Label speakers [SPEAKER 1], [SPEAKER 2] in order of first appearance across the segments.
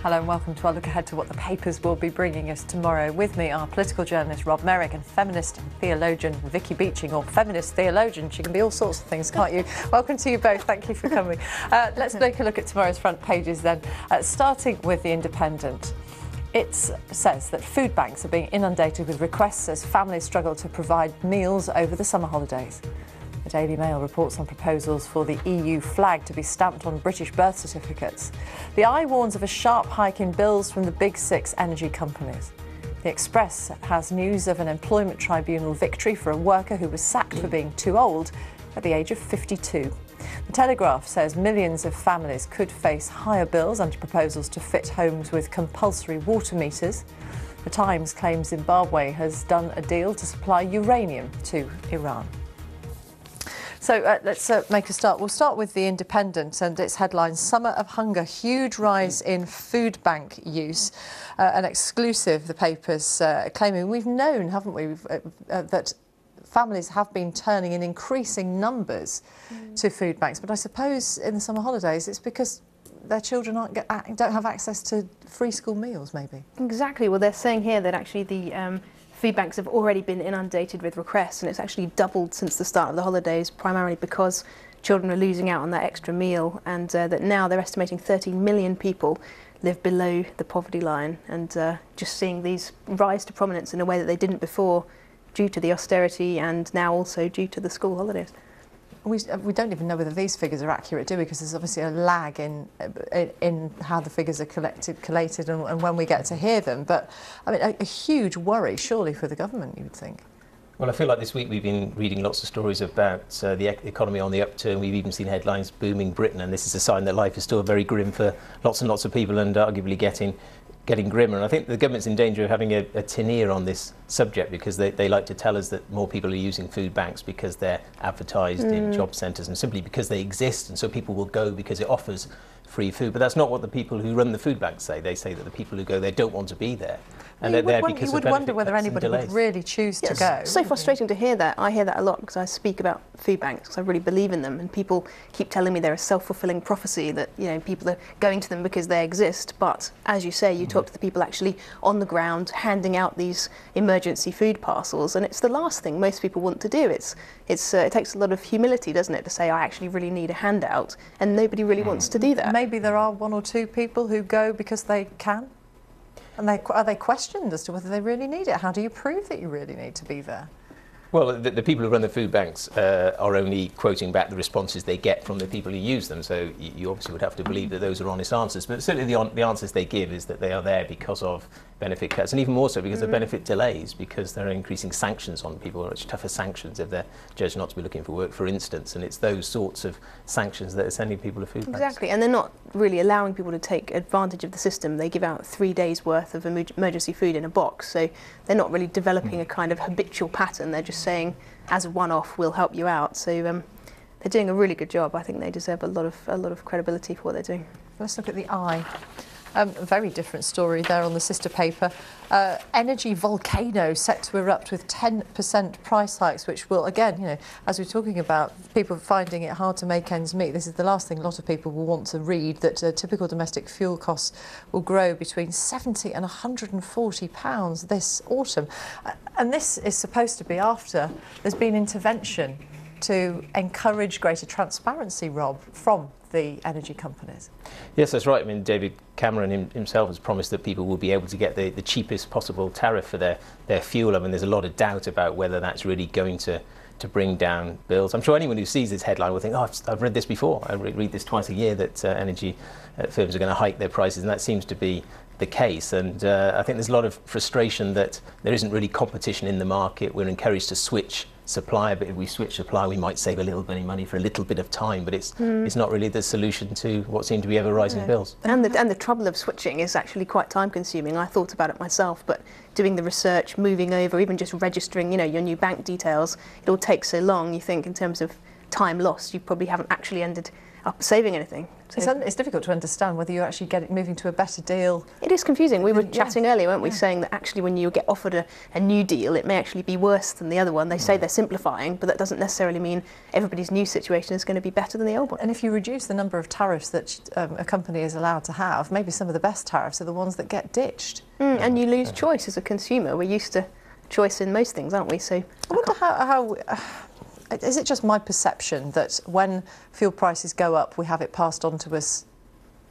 [SPEAKER 1] Hello and welcome to our look ahead to what the papers will be bringing us tomorrow. With me are political journalist Rob Merrick and feminist and theologian Vicky Beeching, or feminist theologian. She can be all sorts of things, can't you? Welcome to you both. Thank you for coming. Let's take a look at tomorrow's front pages then, starting with The Independent. It says that food banks are being inundated with requests as families struggle to provide meals over the summer holidays. The Daily Mail reports on proposals for the EU flag to be stamped on British birth certificates. The Eye warns of a sharp hike in bills from the big six energy companies. The Express has news of an employment tribunal victory for a worker who was sacked for being too old at the age of 52. The Telegraph says millions of families could face higher bills under proposals to fit homes with compulsory water meters. The Times claims Zimbabwe has done a deal to supply uranium to Iran. So let's make a start. We'll start with The Independent and its headline, Summer of Hunger, huge rise in food bank use. An exclusive, the paper's claiming. We've known, haven't we, that families have been turning in increasing numbers to food banks. But I suppose in the summer holidays it's because their children don't have access to free school meals, maybe.
[SPEAKER 2] Exactly. Well, they're saying here that actually the food banks have already been inundated with requests, and it's actually doubled since the start of the holidays, primarily because children are losing out on that extra meal, and that now they're estimating 13 million people live below the poverty line, and just seeing these rise to prominence in a way that they didn't before due to the austerity and now also due to the school holidays.
[SPEAKER 1] We don't even know whether these figures are accurate, do we? Because there's obviously a lag in how the figures are collated and when we get to hear them. But I mean, a huge worry, surely, for the government, you would think.
[SPEAKER 3] Well, I feel like this week we've been reading lots of stories about the economy on the upturn. We've even seen headlines booming Britain, and this is a sign that life is still very grim for lots and lots of people, and arguably getting grimmer. And I think the government's in danger of having a tin ear on this subject, because they like to tell us that more people are using food banks because they're advertised in job centres and simply because they exist, and so people will go because it offers free food. But that's not what the people who run the food banks say. They say that the people who go there don't want to be there. And they're there because
[SPEAKER 1] you would wonder whether anybody would really choose to go.
[SPEAKER 2] It's so frustrating to hear that. I hear that a lot because I speak about food banks because I really believe in them, and people keep telling me they're a self-fulfilling prophecy, that people are going to them because they exist. But as you say, you talk to the people actually on the ground handing out these emergency food parcels, and it's the last thing most people want to do. It takes a lot of humility, doesn't it, to say I actually really need a handout, and nobody really wants to do that.
[SPEAKER 1] Maybe there are one or two people who go because they can. And are they questioned as to whether they really need it? How do you prove that you really need to be there?
[SPEAKER 3] Well, the people who run the food banks are only quoting back the responses they get from the people who use them. So you obviously would have to believe that those are honest answers. But certainly the answers they give is that they are there because of benefit cuts, and even more so because of benefit delays, because there are increasing sanctions on people, much tougher sanctions if they're judged not to be looking for work, for instance. And it's those sorts of sanctions that are sending people to food banks.
[SPEAKER 2] Exactly, and they're not really allowing people to take advantage of the system. They give out 3 days worth of emergency food in a box, so they're not really developing a kind of habitual pattern. They're just saying, as a one-off, we'll help you out. So they're doing a really good job. I think they deserve a lot of credibility for what they're doing.
[SPEAKER 1] Let's look at the Eye. A very different story there on the sister paper. Energy volcano set to erupt with 10% price hikes, which will, again, as we're talking about people finding it hard to make ends meet, this is the last thing a lot of people will want to read, that typical domestic fuel costs will grow between £70 and £140 this autumn. And this is supposed to be after there's been intervention to encourage greater transparency, Rob, from the energy companies.
[SPEAKER 3] Yes, that's right. I mean, David Cameron himself has promised that people will be able to get the cheapest possible tariff for their fuel. I mean, there's a lot of doubt about whether that's really going to bring down bills. I'm sure anyone who sees this headline will think, oh, I've read this before. I read this twice a year, that energy firms are going to hike their prices, and that seems to be the case. And I think there's a lot of frustration that there isn't really competition in the market. We're encouraged to switch supplier, but if we switch supplier, we might save a little bit of money for a little bit of time, but it's not really the solution to what seem to be ever rising bills.
[SPEAKER 2] And the trouble of switching is actually quite time consuming. I thought about it myself, but doing the research, moving over, even just registering, your new bank details, it all takes so long. You think in terms of time lost, you probably haven't actually ended saving anything. So
[SPEAKER 1] It's difficult to understand whether you're actually moving to a better deal.
[SPEAKER 2] it is confusing. We were chatting earlier, weren't we, saying that actually when you get offered a new deal, it may actually be worse than the other one. They say they're simplifying, but that doesn't necessarily mean everybody's new situation is going to be better than the old one.
[SPEAKER 1] And if you reduce the number of tariffs that a company is allowed to have, maybe some of the best tariffs are the ones that get ditched.
[SPEAKER 2] And you lose choice as a consumer. We're used to choice in most things, aren't we? So
[SPEAKER 1] I wonder how is it just my perception that when fuel prices go up, we have it passed on to us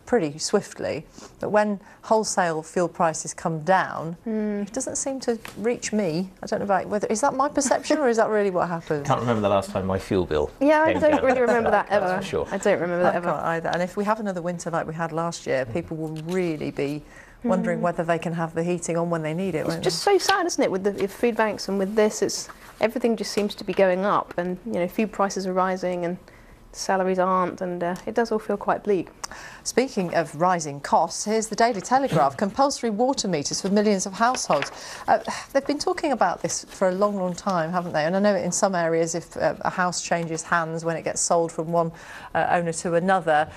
[SPEAKER 1] pretty swiftly, but when wholesale fuel prices come down, it doesn't seem to reach me. I don't know about whether, is that my perception or is that really what happens?
[SPEAKER 3] Can't remember the last time my fuel bill
[SPEAKER 2] I
[SPEAKER 3] came
[SPEAKER 2] don't
[SPEAKER 3] down.
[SPEAKER 2] really remember that ever.
[SPEAKER 3] That's for sure.
[SPEAKER 2] I don't remember that
[SPEAKER 1] I
[SPEAKER 2] ever.
[SPEAKER 1] can't either. And if we have another winter like we had last year, people will really be wondering whether they can have the heating on when they need it.
[SPEAKER 2] It's just so sad, isn't it, with the food banks and with this, everything just seems to be going up, and food prices are rising and salaries aren't, and it does all feel quite bleak.
[SPEAKER 1] Speaking of rising costs, here's the Daily Telegraph. Compulsory water meters for millions of households. They've been talking about this for a long, long time, haven't they? And I know in some areas, if a house changes hands when it gets sold from one owner to another,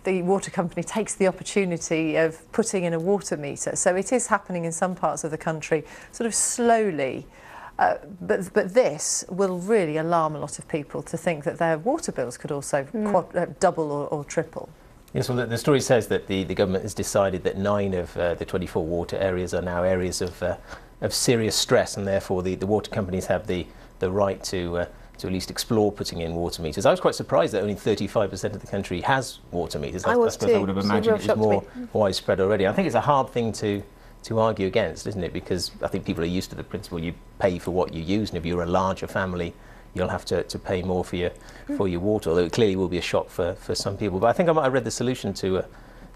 [SPEAKER 1] the water company takes the opportunity of putting in a water meter. So it is happening in some parts of the country, sort of slowly. But this will really alarm a lot of people to think that their water bills could also double or triple.
[SPEAKER 3] Yes, well, the story says that the government has decided that 9 of the 24 water areas are now areas of serious stress, and therefore the water companies have the right to at least explore putting in water meters. I was quite surprised that only 35% of the country has water meters.
[SPEAKER 2] I was
[SPEAKER 3] suppose
[SPEAKER 2] too.
[SPEAKER 3] I would have
[SPEAKER 2] It's a
[SPEAKER 3] imagined
[SPEAKER 2] real
[SPEAKER 3] it
[SPEAKER 2] shock
[SPEAKER 3] was
[SPEAKER 2] to
[SPEAKER 3] more
[SPEAKER 2] me.
[SPEAKER 3] widespread already. I think it's a hard thing to argue against, isn't it? Because I think people are used to the principle you pay for what you use, and if you're a larger family, you'll have to pay more for your water, although it clearly will be a shock for some people. But I think I might have read the solution to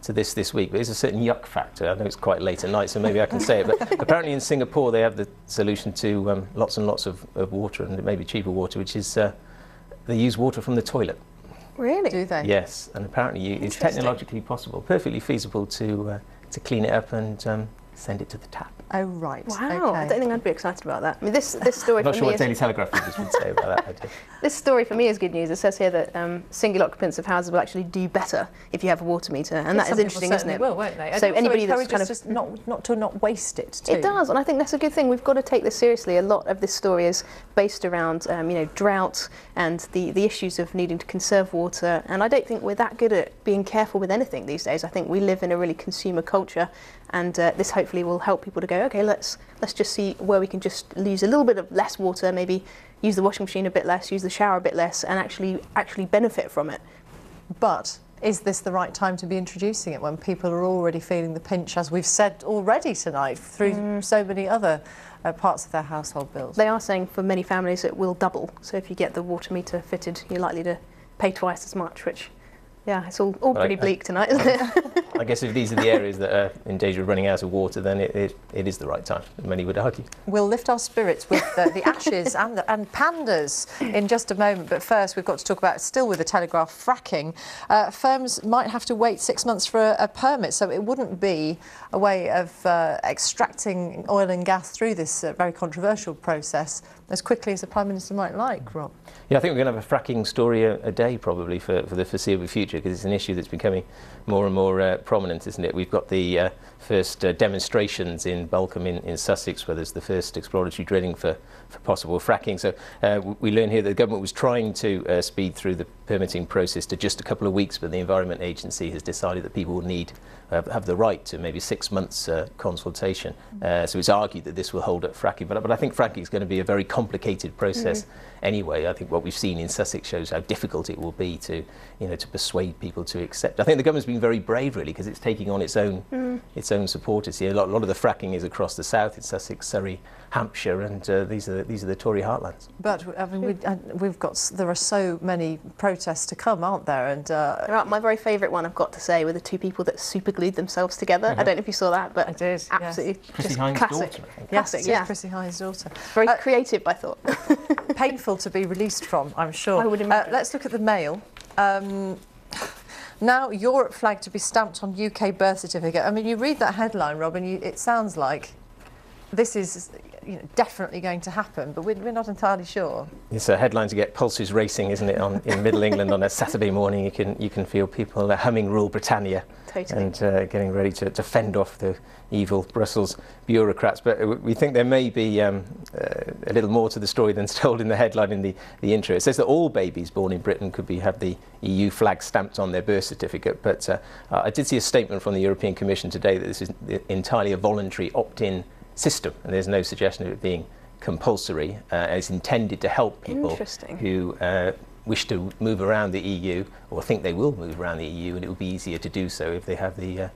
[SPEAKER 3] this week, but there's a certain yuck factor. I know it's quite late at night, so maybe I can say it, but apparently in Singapore they have the solution to lots and lots of water, and maybe cheaper water, which is they use water from the toilet.
[SPEAKER 2] Really?
[SPEAKER 1] Do they?
[SPEAKER 3] Yes, and apparently it's technologically possible, perfectly feasible to clean it up and send it to the tap.
[SPEAKER 1] Oh, right.
[SPEAKER 2] Wow,
[SPEAKER 1] Okay.
[SPEAKER 2] I don't think I'd be excited about that. I mean, this story
[SPEAKER 3] I'm not
[SPEAKER 2] for
[SPEAKER 3] sure
[SPEAKER 2] me
[SPEAKER 3] what
[SPEAKER 2] is...
[SPEAKER 3] Daily Telegraph readers would say about that idea.
[SPEAKER 2] This story for me is good news. It says here that single occupants of houses will actually do better if you have a water meter, and that is interesting, isn't it?
[SPEAKER 1] Will, won't they?
[SPEAKER 2] So
[SPEAKER 1] And
[SPEAKER 2] anybody
[SPEAKER 1] also
[SPEAKER 2] that's kind of
[SPEAKER 1] just not waste it too.
[SPEAKER 2] It does, and I think that's a good thing. We've got to take this seriously. A lot of this story is based around drought and the issues of needing to conserve water, and I don't think we're that good at being careful with anything these days. I think we live in a really consumer culture, and this hopefully will help people to go, okay, let's just see where we can just use a little bit of less water, maybe use the washing machine a bit less, use the shower a bit less, and actually benefit from it.
[SPEAKER 1] But is this the right time to be introducing it when people are already feeling the pinch, as we've said already tonight, through so many other parts of their household bills?
[SPEAKER 2] They are saying for many families it will double. So if you get the water meter fitted, you're likely to pay twice as much, which, yeah, it's all pretty bleak tonight, isn't it?
[SPEAKER 3] I guess if these are the areas that are in danger of running out of water, then it is the right time, many would argue.
[SPEAKER 1] We'll lift our spirits with the ashes and pandas in just a moment. But first, we've got to talk about, still with the Telegraph, fracking. Firms might have to wait 6 months for a permit, so it wouldn't be a way of extracting oil and gas through this very controversial process as quickly as the Prime Minister might like, Rob.
[SPEAKER 3] Yeah, I think we're going to have a fracking story a day probably for the foreseeable future, because it's an issue that's becoming more and more prominent, isn't it? We've got the first demonstrations in Balcombe in Sussex, where there's the first exploratory drilling for possible fracking. So we learn here that the government was trying to speed through the permitting process to just a couple of weeks, but the Environment Agency has decided that people will have the right to maybe 6 months consultation. So it's argued that this will hold up fracking, but I think fracking is going to be a very complicated process anyway. I think what we've seen in Sussex shows how difficult it will be to persuade people to accept. I think the government's been very brave, really, because it's taking on its own supporters here. A lot of the fracking is across the south, in Sussex, Surrey, Hampshire, and these are the Tory heartlands.
[SPEAKER 1] But I mean, there are so many protests to come, aren't there? And
[SPEAKER 2] My very favourite one, I've got to say, were the two people that super glued themselves together. I don't know if you saw that, but
[SPEAKER 1] I did,
[SPEAKER 2] absolutely
[SPEAKER 3] Chrissy
[SPEAKER 2] just
[SPEAKER 3] Hines'
[SPEAKER 2] classic.
[SPEAKER 3] daughter, I think.
[SPEAKER 2] Classic, yeah.
[SPEAKER 1] Chrissy Hines' daughter.
[SPEAKER 2] Very creative, I thought.
[SPEAKER 1] Painful to be released from, I'm sure.
[SPEAKER 2] I would imagine.
[SPEAKER 1] Let's look at the Mail. Now, Europe flag to be stamped on UK birth certificate. I mean, you read that headline, Rob, and it sounds like this is definitely going to happen, but we're not entirely sure.
[SPEAKER 3] It's a headline to get pulses racing, isn't it? In Middle England on a Saturday morning, you can feel people humming "Rule Britannia" and getting ready to fend off the evil Brussels bureaucrats. But we think there may be a little more to the story than's told in the headline in the intro. It says that all babies born in Britain could have the EU flag stamped on their birth certificate. But I did see a statement from the European Commission today that this is entirely a voluntary opt-in system, and there's no suggestion of it being compulsory. It's intended to help people who wish to move around the EU or think they will move around the EU, and it will be easier to do so if they have the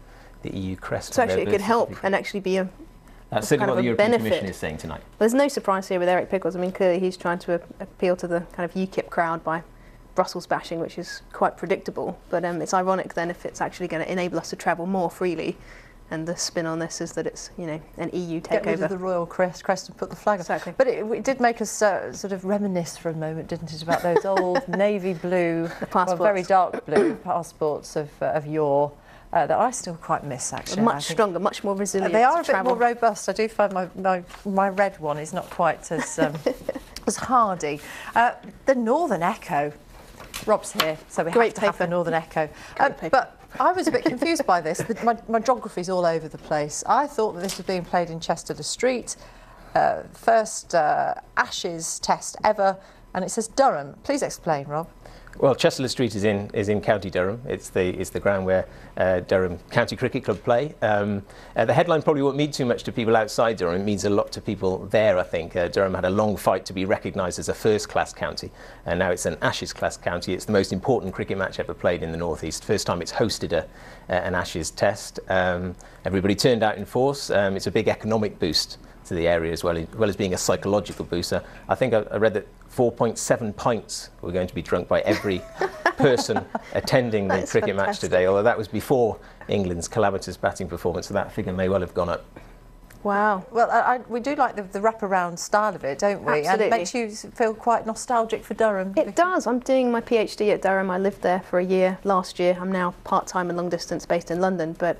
[SPEAKER 3] EU crest.
[SPEAKER 2] So actually it could help and actually be a
[SPEAKER 3] That's certainly what the European Commission is saying tonight.
[SPEAKER 2] There's no surprise here with Eric Pickles. I mean, clearly he's trying to appeal to the kind of UKIP crowd by Brussels bashing, which is quite predictable. But it's ironic then if it's actually going to enable us to travel more freely. And the spin on this is that it's, an EU takeover.
[SPEAKER 1] Get rid of the royal crest and put the flag on.
[SPEAKER 2] Exactly.
[SPEAKER 1] But it did make us sort of reminisce for a moment, didn't it, about those old navy blue, very dark blue passports of yore. That I still quite miss, actually.
[SPEAKER 2] Much stronger, much more resilient.
[SPEAKER 1] They are a bit more robust. I do find my red one is not quite as as hardy. The Northern Echo. Rob's here, so we have to have the Northern Echo. But I was a bit confused by this. My geography's all over the place. I thought that this was being played in Chester-le-Street. First Ashes test ever, and it says Durham. Please explain, Rob.
[SPEAKER 3] Well, Chester-le-Street is in County Durham. It's the ground where Durham County Cricket Club play. The headline probably won't mean too much to people outside Durham. It means a lot to people there, I think. Durham had a long fight to be recognised as a first-class county, and now it's an Ashes-class county. It's the most important cricket match ever played in the North East. First time it's hosted an Ashes test. Everybody turned out in force. It's a big economic boost to the area as well as being a psychological booster. I think I read that 4.7 pints were going to be drunk by every person attending the cricket match today, although that was before England's calamitous batting performance, so that figure may well have gone up.
[SPEAKER 2] Wow.
[SPEAKER 1] Well, we do like the wraparound style of it, don't we?
[SPEAKER 2] Absolutely.
[SPEAKER 1] And it makes you feel quite nostalgic for Durham.
[SPEAKER 2] It does. I'm doing my PhD at Durham. I lived there for a year last year. I'm now part-time and long distance based in London, but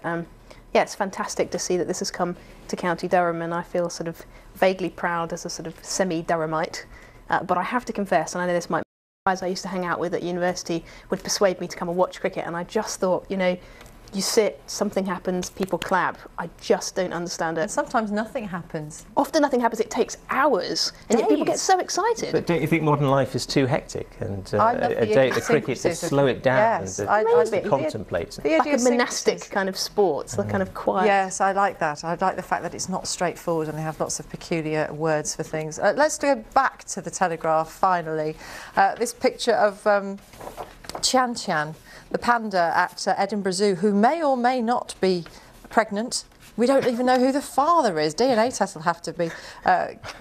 [SPEAKER 2] yeah, it's fantastic to see that this has come to County Durham, and I feel sort of vaguely proud as a sort of semi-Durhamite. But I have to confess, and I know this might be guys I used to hang out with at university would persuade me to come and watch cricket, and I just thought, you sit, something happens, people clap. I just don't understand it.
[SPEAKER 1] And sometimes nothing happens.
[SPEAKER 2] Often nothing happens. It takes hours, and yet people get so excited.
[SPEAKER 3] But don't you think modern life is too hectic? And a day at the cricket to slow it down and to contemplate.
[SPEAKER 2] Like a monastic kind of sport, the kind of quiet.
[SPEAKER 1] Yes, I like that. I like the fact that it's not straightforward and they have lots of peculiar words for things. Let's go back to the Telegraph, finally. This picture of Chan Chan, the panda at Edinburgh Zoo, who may or may not be pregnant. We don't even know who the father is. DNA tests will have to be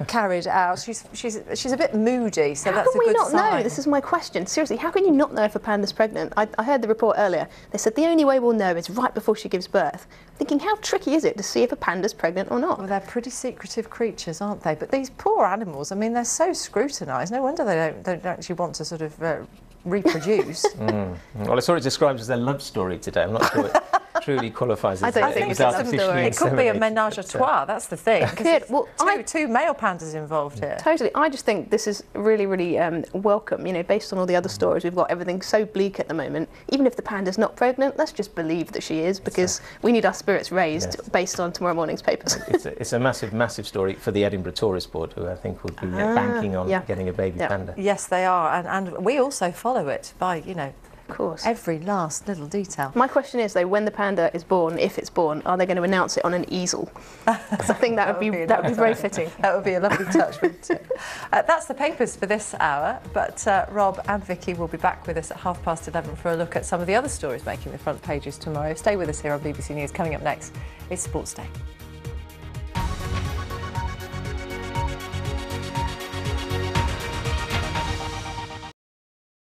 [SPEAKER 1] carried out. She's a bit moody, so that's a good sign.
[SPEAKER 2] How can we not know? This is my question. Seriously, how can you not know if a panda's pregnant? I heard the report earlier. They said the only way we'll know is right before she gives birth. Thinking, how tricky is it to see if a panda's pregnant or not?
[SPEAKER 1] Well, they're pretty secretive creatures, aren't they? But these poor animals, I mean, they're so scrutinised. No wonder they don't actually want to sort of reproduce.
[SPEAKER 3] Well, I saw it described as their love story today. I'm not sure it truly qualifies as
[SPEAKER 2] I think it's
[SPEAKER 3] artificially
[SPEAKER 1] it could be a menage a trois, that's the thing.
[SPEAKER 2] Well,
[SPEAKER 1] two male pandas involved here.
[SPEAKER 2] Totally. I just think this is really, really welcome. Based on all the other stories, we've got everything so bleak at the moment. Even if the panda's not pregnant, let's just believe that she is, because we need our spirits raised based on tomorrow morning's papers.
[SPEAKER 3] It's a massive, massive story for the Edinburgh Tourist Board, who I think would be banking on getting a baby panda.
[SPEAKER 1] Yes, they are, and we also follow it by,
[SPEAKER 2] of course,
[SPEAKER 1] every last little detail.
[SPEAKER 2] My question is, though, when the panda is born, if it's born, are they going to announce it on an easel? Because I think that would be very fitting.
[SPEAKER 1] That would be a lovely touch, wouldn't it? That's the papers for this hour, but Rob and Vicky will be back with us at 11:30 for a look at some of the other stories making the front pages tomorrow. Stay with us here on BBC News. Coming up next is Sports Day.